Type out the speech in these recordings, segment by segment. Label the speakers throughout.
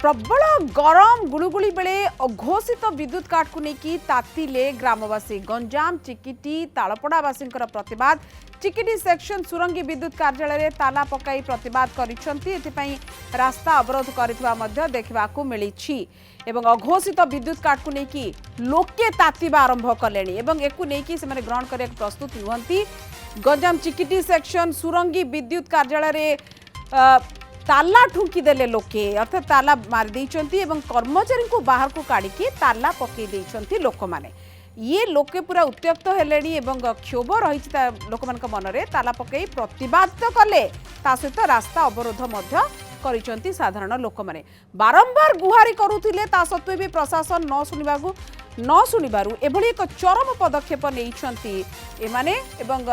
Speaker 1: प्रबल गरम गुड़गुड़ी बेले अघोषित विद्युत काट को लेकिन तातिले ग्रामवासी गंजाम चिकिटी तालपड़ावासी प्रतिवाद चिकिटी सेक्शन सुरंगी विद्युत कार्यालय ताला पकाई प्रतिवाद करिसेंती रास्ता अवरोध कर देखा मिली एवं अघोषित विद्युत काट को लेकिन लोके तातिबा आरंभ कले से ग्रहण करने प्रस्तुत नुहति गंजाम चिकिटी सेक्शन सुरंगी विद्युत कार्यालय ताला ठुंकी देले लोके अर्थात ताला मार देइचंती एवं कर्मचारी को बाहर को काढ़ी ताला पकई देइचंती लोक माने ये लोके पूरा उत्त्यक्त हेलेनी एवं क्षोभ रही लोक मान मन में ताला पकई प्रतिवाद कले ता सहित रास्ता अवरोध मध्य करिसंती साधारण लोक माने बारंबार गुहारी करुथिले ता सत्वे भी प्रशासन न शुणिबारु एभली एक चरम पदक्षेप नेइचंती एमाने एवं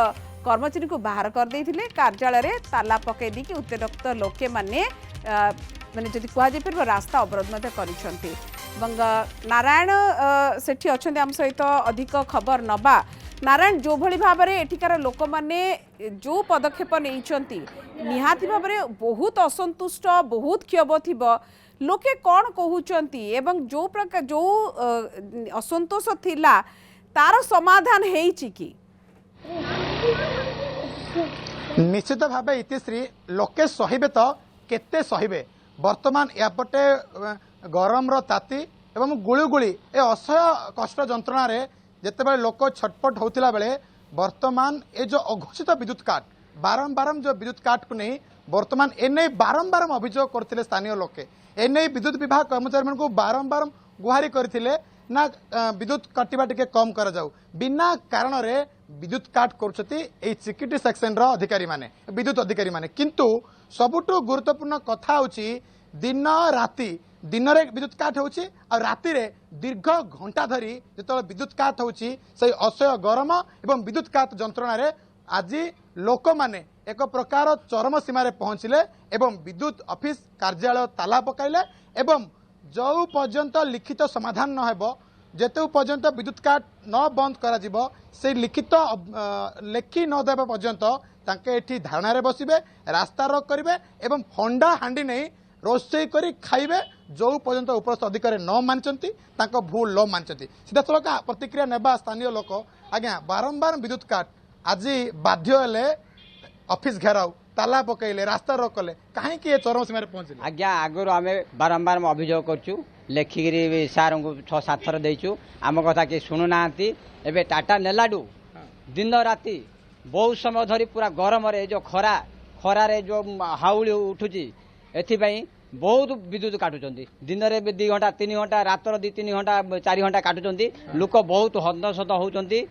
Speaker 1: कर्मचारी को बाहर कर देथिले कार्यालय ताला पकई दी उत्त्यक्त लोके माने माने जदि कह जाय रास्ता अवरोध मते करिसंती नारायण सेठी अछंती आम सहित अधिक खबर नबा नारायण जो भली भाव में एठिकार लोक माने जो पदक्षेप नेइचंती निहाती भाव में बहुत असंतुष्ट बहुत क्षोभ थिबो लोके कौन कहउचंती एवं जो प्रकार जो असंतोष थिला तार समाधान हेइची कि
Speaker 2: निश्चित भाव इतिश्री लोके सहिबे तो केते सहिबे वर्तमान यापटे गरम ताती एवं गुळुगुळी ए असह्य कष्ट जंत्रणा रे जेते लोक छटपट होतिला बेले वर्तमान ए जो अघोषित विद्युत काट बारंबार जो विद्युत काट को नहीं वर्तमान एने बारंबार अभियोग करथिले स्थानीय लोके एने विद्युत विभाग कर्मचारी को बारंबार गुहारी करथिले ना विद्युत काटिबा टिके कम कर जाऊ बिना कारण रे विद्युत काट कर चिकिटी सेक्शन रो अधिकारी माने विद्युत अधिकारी माने किंतु सबुठु गुरुत्वपूर्ण कथा होची दिन राति दिन रे विद्युत काट होची और राति रे दीर्घ घंटा धरी जेतो विद्युत काट होची से असह्य गरम एवं विद्युत काट जंत्रणा रे आज लोक माने एक प्रकार चरम सीमा रे पहुंचले एवं विद्युत ऑफिस कार्यालय ताला पकाइले एवं जो पर्यंत लिखित समाधान न हेबो जेतु पर्यंत विद्युत काट न बंद करा जिवो से लिखित लेखि न देबा पर्यंत तांके एठी धारणा रे बसिबे रास्ता रोक करिवे एवं फंडा हांडी नहीं रोषे करी खाइबे जो पर्यंत उपस्थित अधिकारी न मानचंती तांको भूल न मानचंती सीधा सड़क प्रतिक्रिया नेबा स्थानीय लोक आज्ञा बारंबार विद्युत काट आज बाध्य हेले ऑफिस घेराव ताला पकईले रास्ता रोक कले कहीं चरम सीमार पहुंचे
Speaker 3: आज्ञा आगुरी आम बारंबार अभियोग करूँ लेखिकी सार को 6-7 थर देचु आम कथा किए शुणुना एवं टाटा नेलाडू दिन राति बहुत समय धरी पूरा गरम रे जो खरारे जो हाउली उठुची एथिपाई बहुत विद्युत काटुंट दिन में 2 घंटा 3 घंटा रातर 2-3 घंटा 4 घंटा काटुंट लोक बहुत हन्तसत होती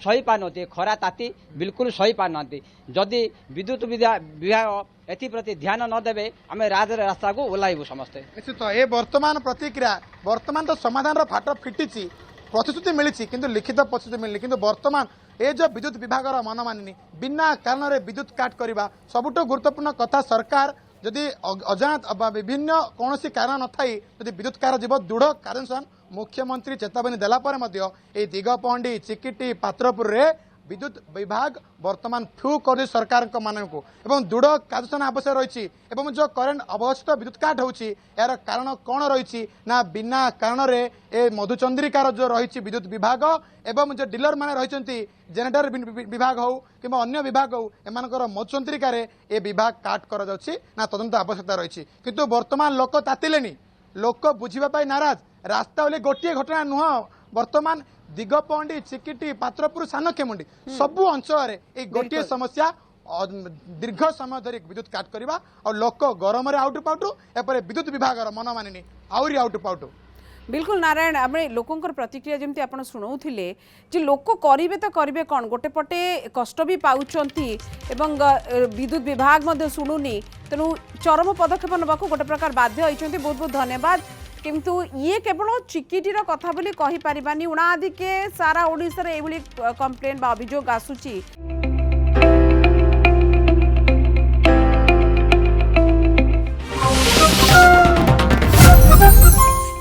Speaker 3: सही पारती खरा ताती बिल्कुल सही पारना जदि विद्युत विभाग एप्रति ध्यान नदेवे आम रास्ता को ओह्लू समस्ते
Speaker 2: निश्चित ये वर्तमान प्रतिक्रिया वर्तमान तो समाधान फाट फिटी प्रतिश्रुति मिली किंतु लिखित प्रतिश्रुति मिलनी किंतु वर्तमान ये जो विद्युत विभाग मन मानिनी बिना कारण विद्युत काट करने सबुठ गुरुत्वपूर्ण कथा सरकार जदि अजात विभिन्न कौन कारण न थी जदि विद्युत कार जीव दृढ़ कार्यानुष्ठान मुख्यमंत्री चेतावनी देला दिगपहंडी चिकिटी पात्रपुर रे विद्युत विभाग वर्तमान फ्यू कर सरकार मानक एवं दृढ़ कार्यानुष्ठान आवश्यक रही एवं जो करेन्ट अवस्थित विद्युत काट होची यार कारण कौन रही ना बिना कारण रे ए मधुचंद्रिकार जो रही विद्युत विभाग एवं जो डीलर माने रही जेनेटर विभाग हो कि अन्य विभाग हो एमानकर मधुचंद्रिकार ए विभाग काट कर ना तदंत आवश्यकता रही किंतु वर्तमान लोक तातिलेनी लोक बुझीबा नाराज रास्ता बोले गोटे घटना नुह वर्तमान दिगपहंडी चिकिटी पात्रपुर सानखेमुंडी सबु अंचल ये गोटे समस्या दीर्घ समय धरी विद्युत काट करवा और लोक गरम आउटु पाउटु एपरे विद्युत विभाग मन मानिनी आउरी आउटु पाउटु
Speaker 1: बिल्कुल नारायण आम लोकों प्रतिक्रिया जमी आप शुणाउले जे लोक करेंगे तो करेंगे कौन गोटे पटे कष्ट भी पाउचंती एवं विद्युत विभाग शुणुनी तेणु चरम पदक्षेप नाक गोटे प्रकार बाध्य होती बहुत बहुत धन्यवाद किंतु ये केवल चिकिटीर कथा बोली कहि परिबानी उणादिके सारा ओडिसा रे एभली कंप्लेन बा अभियोग आसुची।